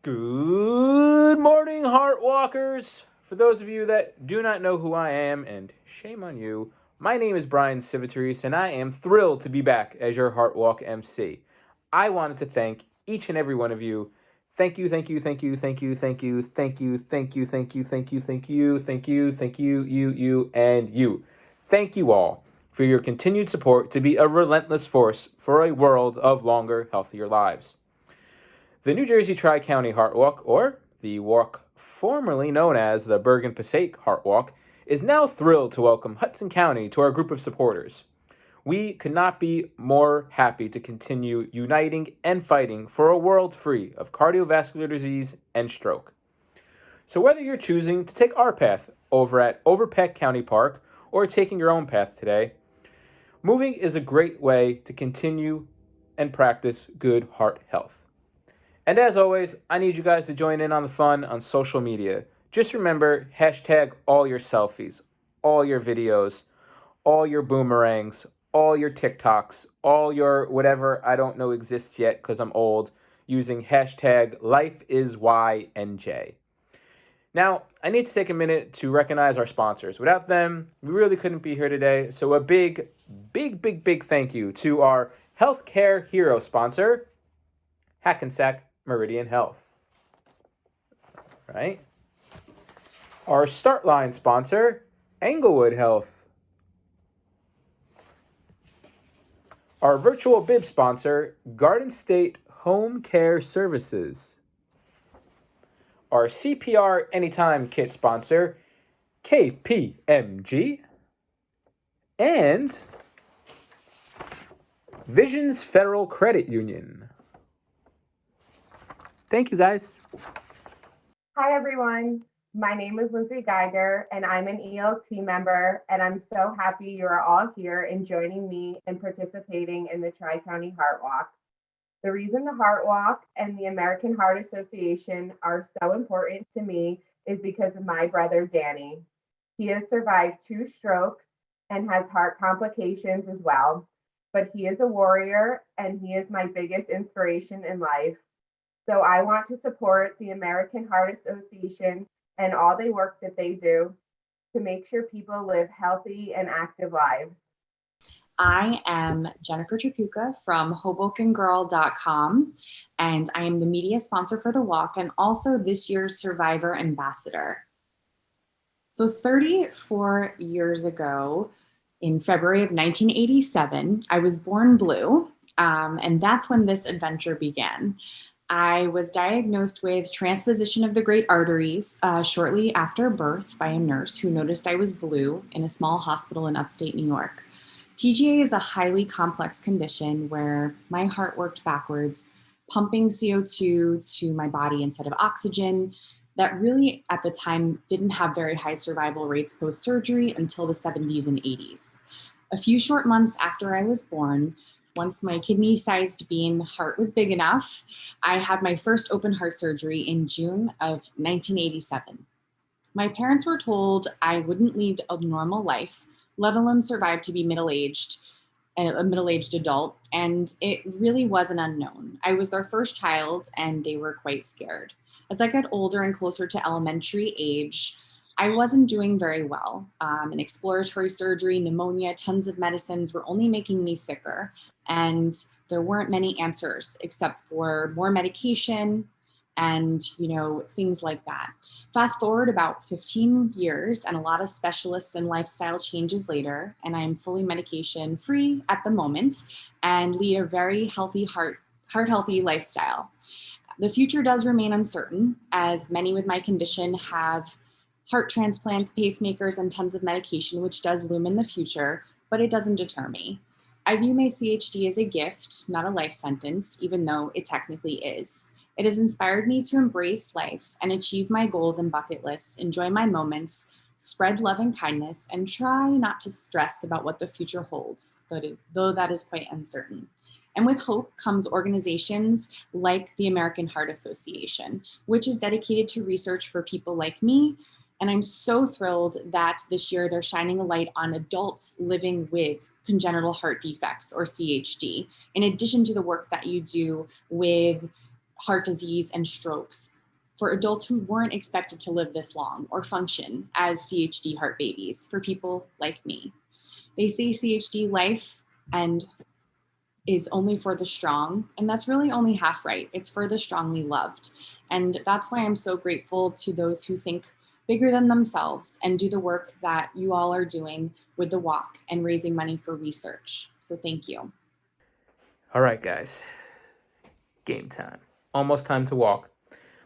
Good morning, Heart Walkers. For those of you that do not know who I am, and shame on you, my name is Bryan Civitarese, and I am thrilled to be back as your Heart Walk MC. I wanted to thank each and every one of you. Thank you, thank you, thank you, thank you, thank you, thank you, thank you, thank you, thank you, thank you, thank you, thank you, you, and you. Thank you all for your continued support to be a relentless force for a world of longer, healthier lives. The New Jersey Tri-County Heart Walk, or the walk formerly known as the Bergen Passaic Heart Walk, is now thrilled to welcome Hudson County to our group of supporters. We could not be more happy to continue uniting and fighting for a world free of cardiovascular disease and stroke. So whether you're choosing to take our path over at Overpeck County Park or taking your own path today, moving is a great way to continue and practice good heart health. And as always, I need you guys to join in on the fun on social media. Just remember, hashtag all your selfies, all your videos, all your boomerangs, all your TikToks, all your whatever I don't know exists yet because I'm old, using hashtag LifeIsYNJ. Now, I need to take a minute to recognize our sponsors. Without them, we really couldn't be here today. So a big thank you to our healthcare hero sponsor, Hackensack Meridian Health. Right? Our start line sponsor, Englewood Health. Our virtual bib sponsor, Garden State Home Care Services. Our CPR Anytime Kit sponsor, KPMG. And Visions Federal Credit Union. Thank you, guys. Hi, everyone. My name is Lindsey Geiger, and I'm an ELT member, and I'm so happy you are all here and joining me and participating in the Tri-County Heart Walk. The reason the Heart Walk and the American Heart Association are so important to me is because of my brother, Danny. He has survived 2 strokes and has heart complications as well, but he is a warrior, and he is my biggest inspiration in life. So I want to support the American Heart Association and all the work that they do to make sure people live healthy and active lives. I am Jennifer Trapuka from HobokenGirl.com, and I am the media sponsor for the walk and also this year's Survivor Ambassador. So 34 years ago, in February of 1987, I was born blue, and that's when this adventure began. I was diagnosed with transposition of the great arteries shortly after birth by a nurse who noticed I was blue in a small hospital in upstate New York. TGA is a highly complex condition where my heart worked backwards, pumping CO2 to my body instead of oxygen, that really at the time didn't have very high survival rates post-surgery until the 70s and 80s. A few short months after I was born, once my kidney-sized bean heart was big enough, I had my first open heart surgery in June of 1987. My parents were told I wouldn't lead a normal life, let alone survive to be middle-aged, a middle-aged adult, and it really was an unknown. I was their first child, and they were quite scared. As I got older and closer to elementary age, I wasn't doing very well. An exploratory surgery, pneumonia, tons of medicines were only making me sicker. And there weren't many answers except for more medication and, things like that. Fast forward about 15 years and a lot of specialists and lifestyle changes later, and I'm fully medication free at the moment and lead a very healthy heart healthy lifestyle. The future does remain uncertain, as many with my condition have heart transplants, pacemakers, and tons of medication, which does loom in the future, but it doesn't deter me. I view my CHD as a gift, not a life sentence, even though it technically is. It has inspired me to embrace life and achieve my goals and bucket lists, enjoy my moments, spread love and kindness, and try not to stress about what the future holds, though that is quite uncertain. And with hope comes organizations like the American Heart Association, which is dedicated to research for people like me. And I'm so thrilled that this year they're shining a light on adults living with congenital heart defects or CHD, in addition to the work that you do with heart disease and strokes for adults who weren't expected to live this long or function as CHD heart babies for people like me. They say CHD life and is only for the strong, and that's really only half right. It's for the strongly loved. And that's why I'm so grateful to those who think bigger than themselves and do the work that you all are doing with the walk and raising money for research. So thank you. All right, guys. Game time. Almost time to walk.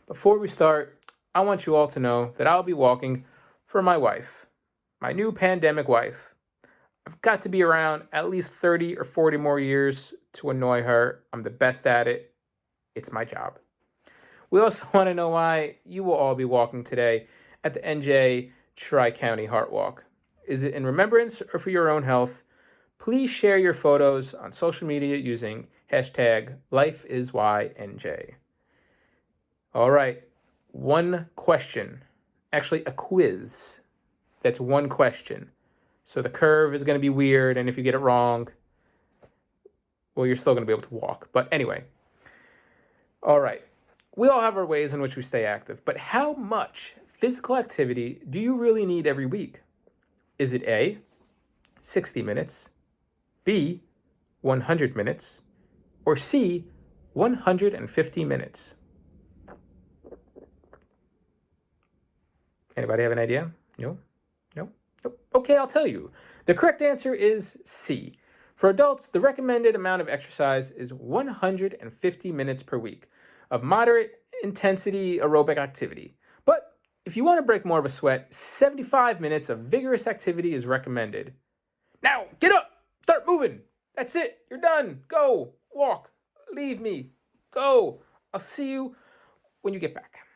Before we start, I want you all to know that I'll be walking for my wife, my new pandemic wife. I've got to be around at least 30 or 40 more years to annoy her. I'm the best at it. It's my job. We also want to know why you will all be walking today at the NJ Tri-County Heart Walk. Is it in remembrance or for your own health? Please share your photos on social media using hashtag LifeIsYNJ. All right, one question. Actually, a quiz. That's one question. So the curve is going to be weird, and if you get it wrong, well, you're still going to be able to walk. But anyway, all right. We all have our ways in which we stay active, but how much physical activity do you really need every week? Is it A, 60 minutes, B, 100 minutes, or C, 150 minutes? Anybody have an idea? No? No? Nope. Okay, I'll tell you. The correct answer is C. For adults, the recommended amount of exercise is 150 minutes per week of moderate intensity aerobic activity. But if you want to break more of a sweat, 75 minutes of vigorous activity is recommended. Now, get up! Start moving! That's it! You're done! Go! Walk! Leave me! Go! I'll see you when you get back.